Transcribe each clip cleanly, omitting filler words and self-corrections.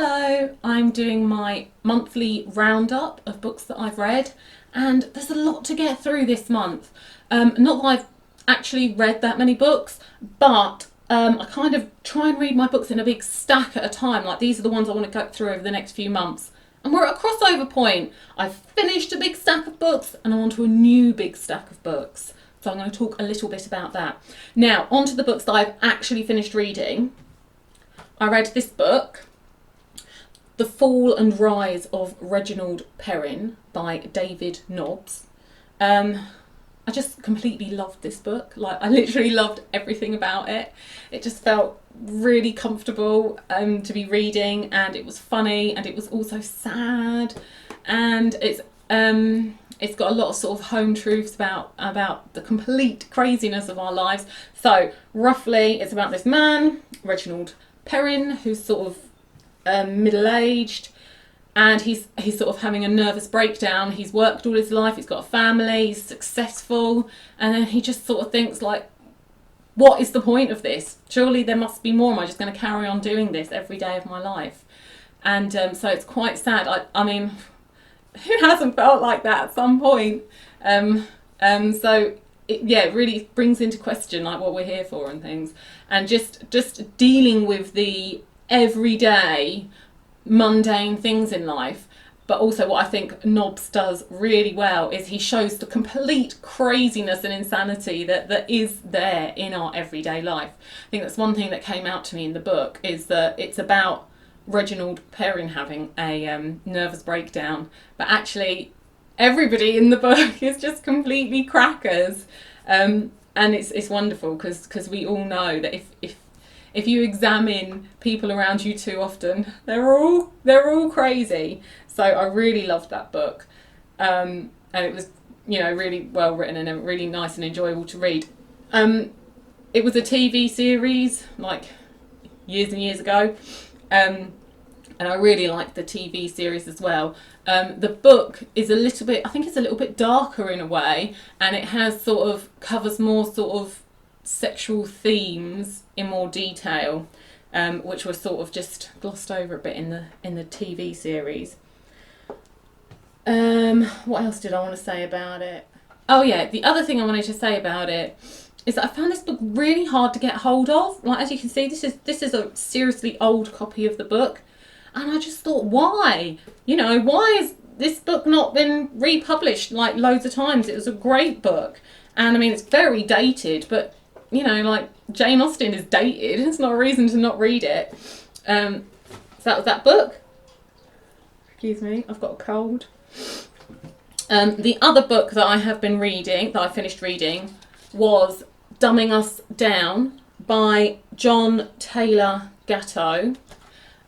Hello, I'm doing my monthly roundup of books that I've read, and there's a lot to get through this month. Not that I've actually read that many books, but I kind of try and read my books in a big stack at a time. Like, these are the ones I want to go through over the next few months. And we're at a crossover point. I've finished a big stack of books and I'm on to a new big stack of books. So I'm going to talk a little bit about that. Now, on to the books that I've actually finished reading. I read this book, The Fall and Rise of Reginald Perrin by David Nobbs. I just completely loved this book. Like, I literally loved everything about it. It just felt really comfortable to be reading, and it was funny, and it was also sad, and it's got a lot of sort of home truths about the complete craziness of our lives. So roughly, it's about this man, Reginald Perrin, who's sort of middle-aged, and he's sort of having a nervous breakdown. He's worked all his life, he's got a family, he's successful, and then he just sort of thinks, like, what is the point of this? Surely there must be more. Am I just going to carry on doing this every day of my life? And so it's quite sad. I mean, who hasn't felt like that at some point? So it really brings into question, like, what we're here for and things, and just dealing with the everyday mundane things in life. But also, what I think Nobbs does really well is he shows the complete craziness and insanity that is there in our everyday life. I think that's one thing that came out to me in the book, is that it's about Reginald Perrin having a nervous breakdown, but actually everybody in the book is just completely crackers, and it's wonderful because we all know that if you examine people around you too often, they're all crazy. So I really loved that book, and it was, really well written and really nice and enjoyable to read. It was a TV series, like, years and years ago, and I really liked the TV series as well. The book is I think it's a little bit darker in a way, and it has covers more sort of sexual themes in more detail, which were sort of just glossed over a bit in the TV series. What else did I want to say about it? Oh yeah, the other thing I wanted to say about it is that I found this book really hard to get hold of. Like, as you can see, this is a seriously old copy of the book, and I just thought, why? Why has this book not been republished like loads of times? It was a great book, and I mean, it's very dated, but like, Jane Austen is dated. It's not a reason to not read it. So that was that book. Excuse me, I've got a cold. The other book that I have been reading, that I finished reading, was Dumbing Us Down by John Taylor Gatto.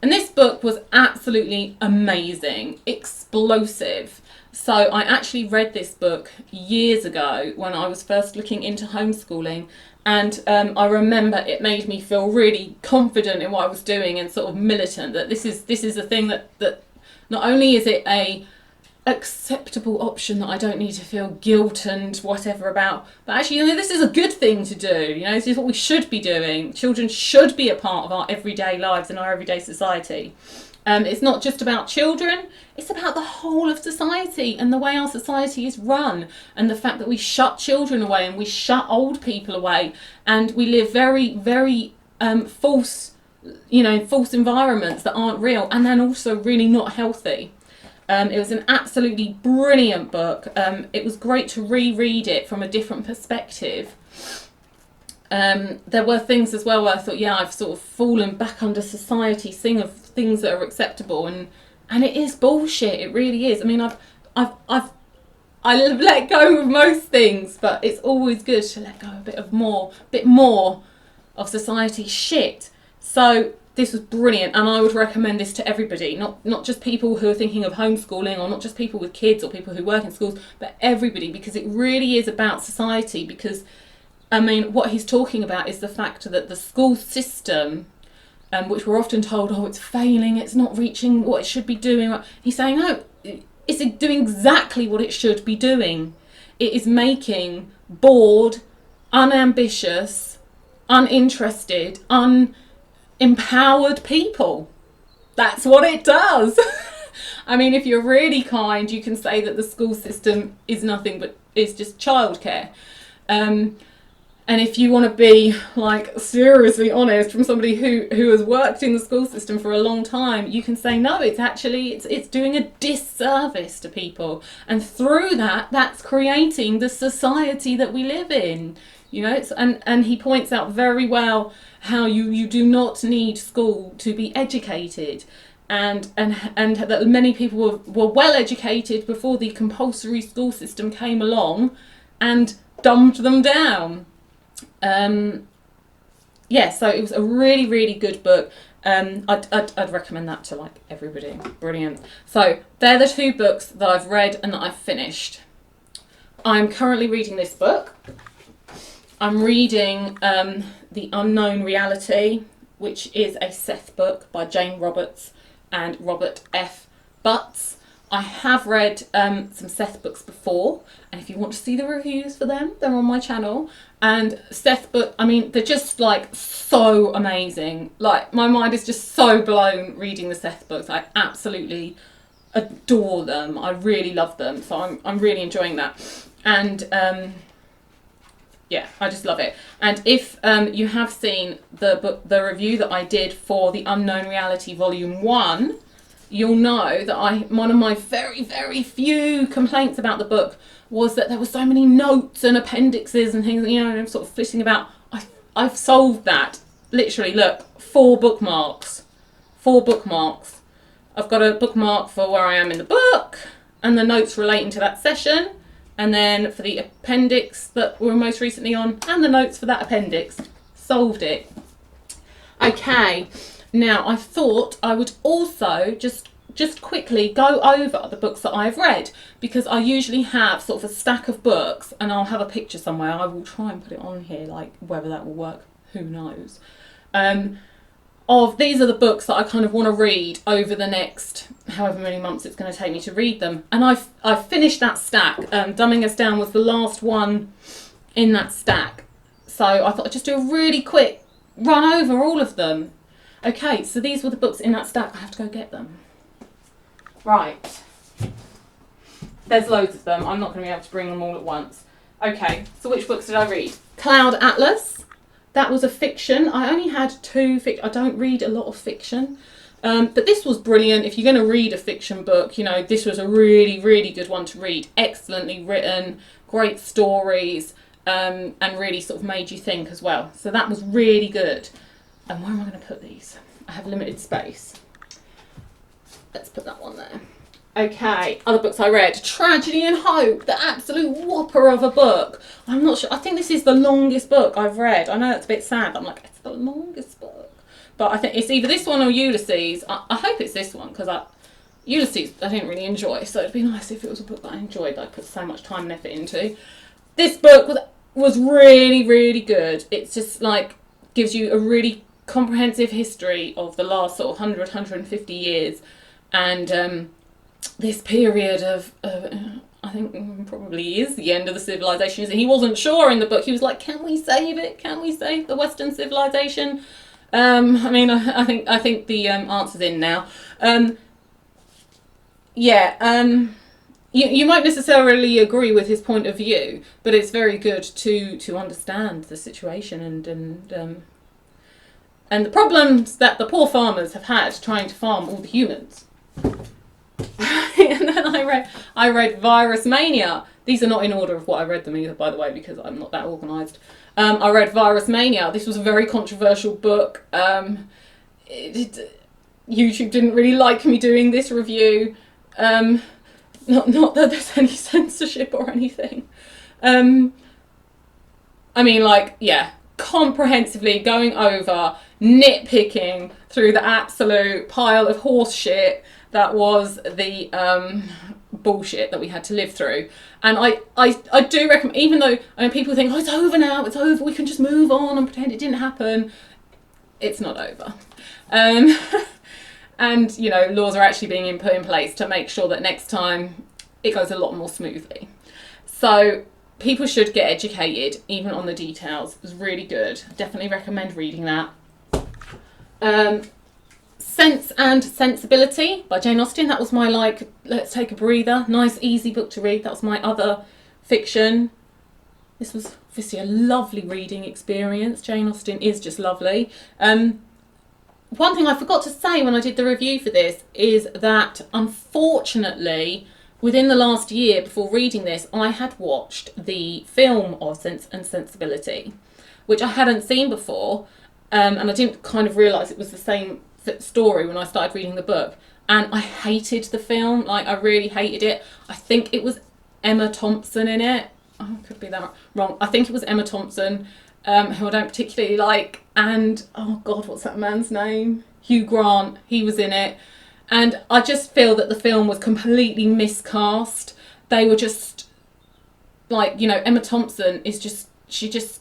And this book was absolutely amazing, explosive. So I actually read this book years ago when I was first looking into homeschooling, and I remember it made me feel really confident in what I was doing and sort of militant, that this is a thing that not only is it a acceptable option that I don't need to feel guilt and whatever about, but actually, this is a good thing to do. This is what we should be doing. Children should be a part of our everyday lives and our everyday society. It's not just about children, it's about the whole of society and the way our society is run, and the fact that we shut children away and we shut old people away, and we live very, very false environments that aren't real, and then also really not healthy. It was an absolutely brilliant book. It was great to reread it from a different perspective. There were things as well where I thought, yeah, I've sort of fallen back under society's thing of things that are acceptable, and it is bullshit. It really is. I mean, I let go of most things, but it's always good to let go a bit more of society's shit. So this was brilliant, and I would recommend this to everybody, not just people who are thinking of homeschooling, or not just people with kids or people who work in schools, but everybody, because it really is about society. Because, I mean, what he's talking about is the fact that the school system, which we're often told, it's failing, it's not reaching what it should be doing. He's saying, no, it's doing exactly what it should be doing. It is making bored, unambitious, uninterested, empowered people. That's what it does. I mean, if you're really kind, you can say that the school system is nothing but it's just childcare. And if you want to be like seriously honest from somebody who has worked in the school system for a long time, you can say no, it's doing a disservice to people, and through that's creating the society that we live in. You know, and he points out very well how you do not need school to be educated, and that many people were well educated before the compulsory school system came along and dumbed them down. So it was a really, really good book. I'd recommend that to like everybody. Brilliant. So they're the two books that I've read and that I've finished. I'm currently reading this book. I'm reading The Unknown Reality, which is a Seth book by Jane Roberts and Robert F. Butts. I have read some Seth books before, and if you want to see the reviews for them, they're on my channel. And Seth book, I mean, they're just like so amazing. Like, my mind is just so blown reading the Seth books. I absolutely adore them. I really love them. So I'm really enjoying that. And yeah, I just love it. And if you have seen the review that I did for The Unknown Reality Volume 1, you'll know that one of my very, very few complaints about the book was that there were so many notes and appendixes and things, you know, and I'm sort of flitting about. I've solved that. Literally, look, 4 bookmarks. 4 bookmarks. I've got a bookmark for where I am in the book and the notes relating to that session, and then for the appendix that we're most recently on, and the notes for that appendix. Solved it. Okay, now I thought I would also just quickly go over the books that I've read, because I usually have sort of a stack of books, and I'll have a picture somewhere. I will try and put it on here, like whether that will work, who knows. These are the books that I kind of want to read over the next however many months it's going to take me to read them. And I've finished that stack. Dumbing Us Down was the last one in that stack. So I thought I'd just do a really quick run over all of them. Okay, so these were the books in that stack. I have to go get them. Right. There's loads of them. I'm not going to be able to bring them all at once. Okay, so which books did I read? Cloud Atlas. That was a fiction. I only had 2 fiction. I don't read a lot of fiction. But this was brilliant. If you're going to read a fiction book, you know, this was a really, really good one to read. Excellently written, great stories, and really sort of made you think as well. So that was really good. And where am I going to put these? I have limited space. Let's put that one there. Okay, other books I read. Tragedy and Hope, the absolute whopper of a book. I'm not sure. I think this is the longest book I've read. I know that's a bit sad. I'm like, it's the longest book. But I think it's either this one or Ulysses. I hope it's this one, because Ulysses I didn't really enjoy. So it'd be nice if it was a book that I enjoyed, that I put so much time and effort into. This book was really, really good. It's just like gives you a really comprehensive history of the last sort of 100, 150 years. And this period of, I think probably is the end of the civilization. He wasn't sure in the book. He was like, can we save it? Can we save the Western civilization? I mean, I think the answer's in now. You might necessarily agree with his point of view, but it's very good to understand the situation and the problems that the poor farmers have had trying to farm all the humans. And then I read Virus Mania. These are not in order of what I read them either, by the way, because I'm not that organised. I read Virus Mania. This was a very controversial book. YouTube didn't really like me doing this review. Not that there's any censorship or anything. I mean, like, yeah, comprehensively going over, nitpicking through the absolute pile of horse shit that was the bullshit that we had to live through. And I do recommend, even though people think, oh, it's over now, it's over, we can just move on and pretend it didn't happen. It's not over. And, you know, laws are actually being put in place to make sure that next time it goes a lot more smoothly. So people should get educated, even on the details. It was really good. Definitely recommend reading that. Sense and Sensibility by Jane Austen. That was my, like, let's take a breather, nice easy book to read. That was my other fiction. This was obviously a lovely reading experience. Jane Austen is just lovely. One thing I forgot to say when I did the review for this is that, unfortunately, within the last year before reading this, I had watched the film of Sense and Sensibility, which I hadn't seen before, and I didn't kind of realise it was the same story when I started reading the book. And I hated the film, like, I really hated it. I think it was Emma Thompson in it. Oh, could be that wrong. I think it was Emma Thompson, who I don't particularly like, and oh god, what's that man's name? Hugh Grant. He was in it, and I just feel that the film was completely miscast. They were just like, you know, Emma Thompson is just, she's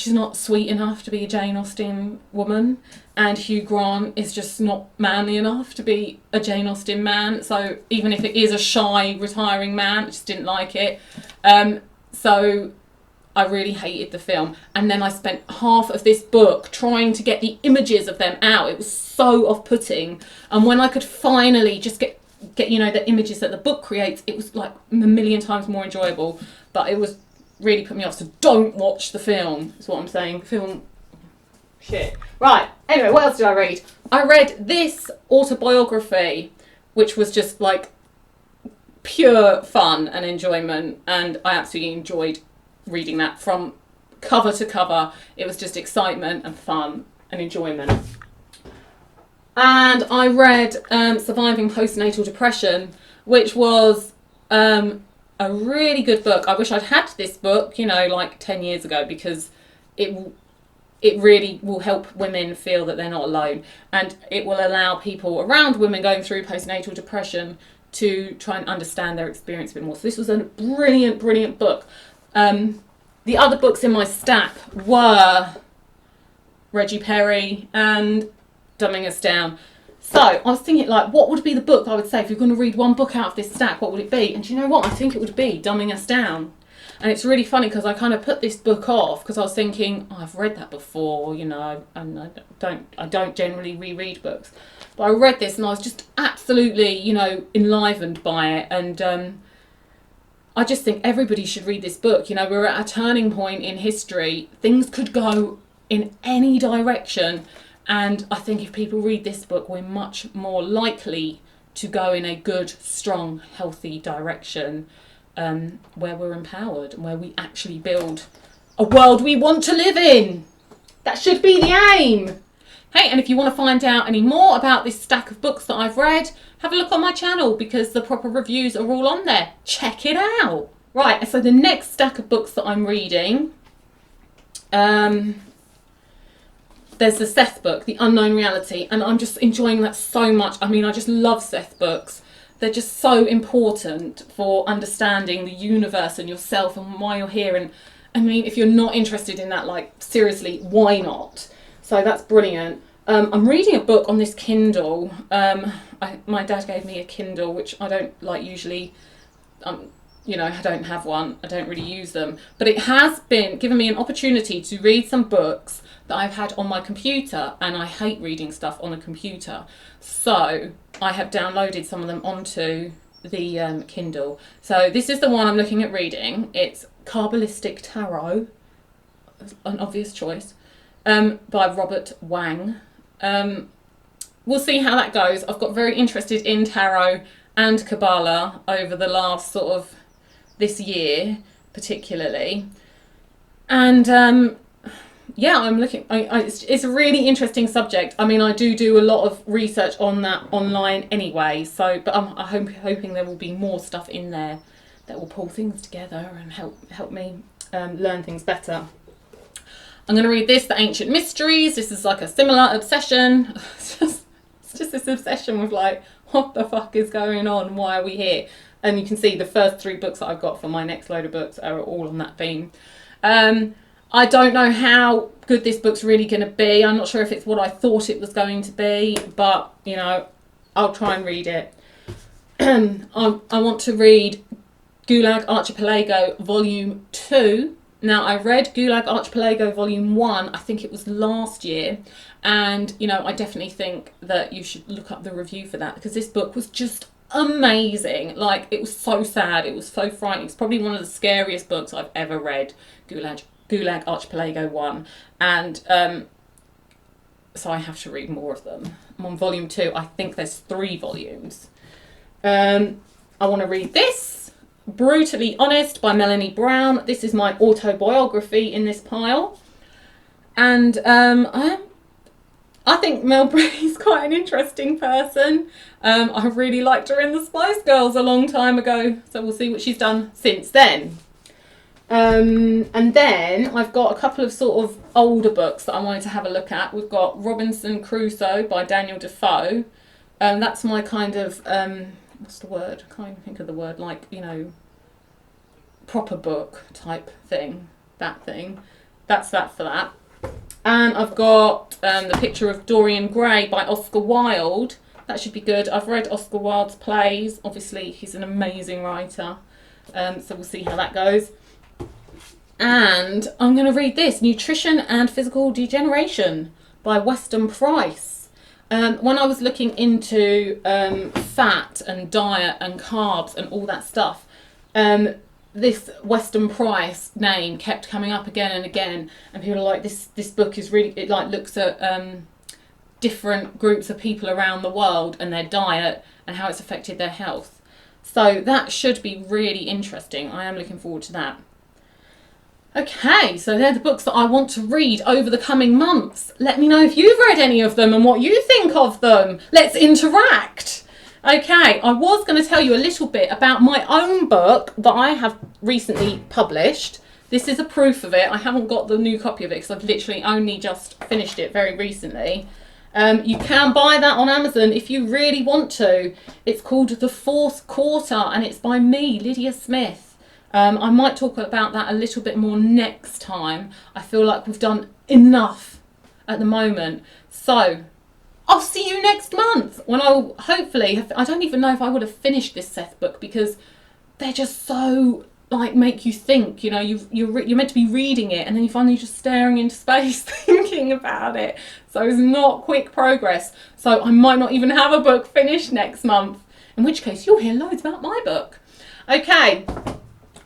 not sweet enough to be a Jane Austen woman, and Hugh Grant is just not manly enough to be a Jane Austen man. So even if it is a shy retiring man, I just didn't like it. So I really hated the film, and then I spent half of this book trying to get the images of them out. It was so off-putting, and when I could finally just get you know, the images that the book creates, it was like a million times more enjoyable. But it was really put me off, so don't watch the film, is what I'm saying. Film shit. Right, anyway, what else did I read? I read this autobiography, which was just like pure fun and enjoyment, and I absolutely enjoyed reading that from cover to cover. It was just excitement and fun and enjoyment. And I read Surviving Postnatal Depression, which was a really good book. I wish I'd had this book, you know, like 10 years ago, because it really will help women feel that they're not alone, and it will allow people around women going through postnatal depression to try and understand their experience a bit more. So this was a brilliant, brilliant book. The other books in my stack were Reggie Perry and Dumbing Us Down. So I was thinking, like, what would be the book I would say if you're going to read one book out of this stack, what would it be? And do you know what? I think it would be Dumbing Us Down. And it's really funny because I kind of put this book off because I was thinking, oh, I've read that before, you know, and I don't generally reread books. But I read this and I was just absolutely, you know, enlivened by it. And I just think everybody should read this book. You know, we're at a turning point in history. Things could go in any direction. And I think if people read this book, we're much more likely to go in a good, strong, healthy direction, where we're empowered and where we actually build a world we want to live in. That should be the aim. Hey, and if you want to find out any more about this stack of books that I've read, have a look on my channel because the proper reviews are all on there. Check it out. Right, so the next stack of books that I'm reading, there's the Seth book, The Unknown Reality, and I'm just enjoying that so much. I mean, I just love Seth books. They're just so important for understanding the universe and yourself and why you're here. And I mean, if you're not interested in that, like, seriously, why not? So that's brilliant. I'm reading a book on this Kindle. My dad gave me a Kindle, which I don't like usually. You know, I don't have one. I don't really use them. But it has been given me an opportunity to read some books that I've had on my computer, and I hate reading stuff on a computer. So I have downloaded some of them onto the Kindle. So this is the one I'm looking at reading. It's Kabbalistic Tarot, an obvious choice, by Robert Wang. We'll see how that goes. I've got very interested in tarot and Kabbalah over the last sort of this year particularly, and yeah, I'm looking. It's a really interesting subject. I mean, I do a lot of research on that online anyway. So, but I'm hoping there will be more stuff in there that will pull things together and help me learn things better. I'm going to read this, The Ancient Mysteries. This is like a similar obsession. It's just this obsession with, like, what the fuck is going on? Why are we here? And you can see the first 3 books that I've got for my next load of books are all on that theme. I don't know how good this book's really going to be. I'm not sure if it's what I thought it was going to be, but, you know, I'll try and read it. I want to read Gulag Archipelago Volume 2, Now, I read Gulag Archipelago Volume 1, I think it was last year, and, you know, I definitely think that you should look up the review for that, because this book was just amazing. Like, it was so sad, it was so frightening. It's probably one of the scariest books I've ever read, Gulag Archipelago 1, and so I have to read more of them. I'm on Volume 2, I think there's 3 volumes. I want to read this. Brutally Honest by Melanie Brown. This is my autobiography in this pile. And I think Mel Bray's quite an interesting person. I really liked her in the Spice Girls a long time ago. So we'll see what she's done since then. And then I've got a couple of sort of older books that I wanted to have a look at. We've got Robinson Crusoe by Daniel Defoe. That's my kind of... what's the word? I can't even think of the word. Like, you know, proper book type thing. That thing. That's that for that. And I've got The Picture of Dorian Gray by Oscar Wilde. That should be good. I've read Oscar Wilde's plays. Obviously, he's an amazing writer. So we'll see how that goes. And I'm going to read this, Nutrition and Physical Degeneration by Weston Price. When I was looking into fat and diet and carbs and all that stuff, this Weston Price name kept coming up again and again, and people are like, this book is really, it like looks at different groups of people around the world and their diet and how it's affected their health. So that should be really interesting. I am looking forward to that. Okay, so they're the books that I want to read over the coming months. Let me know if you've read any of them and what you think of them. Let's interact. Okay, I was going to tell you a little bit about my own book that I have recently published. This is a proof of it. I haven't got the new copy of it because I've literally only just finished it very recently. You can buy that on Amazon if you really want to. It's called The Fourth Quarter and it's by me, Lydia Smith. I might talk about that a little bit more next time. I feel like we've done enough at the moment. So, I'll see you next month when I'll hopefully have, I don't even know if I would have finished this Seth book because they're just so, like, make you think, you know, you're meant to be reading it and then you find you're just staring into space thinking about it. So it's not quick progress. So I might not even have a book finished next month, in which case you'll hear loads about my book. Okay.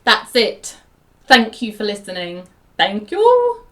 That's it. Thank you for listening. Thank you.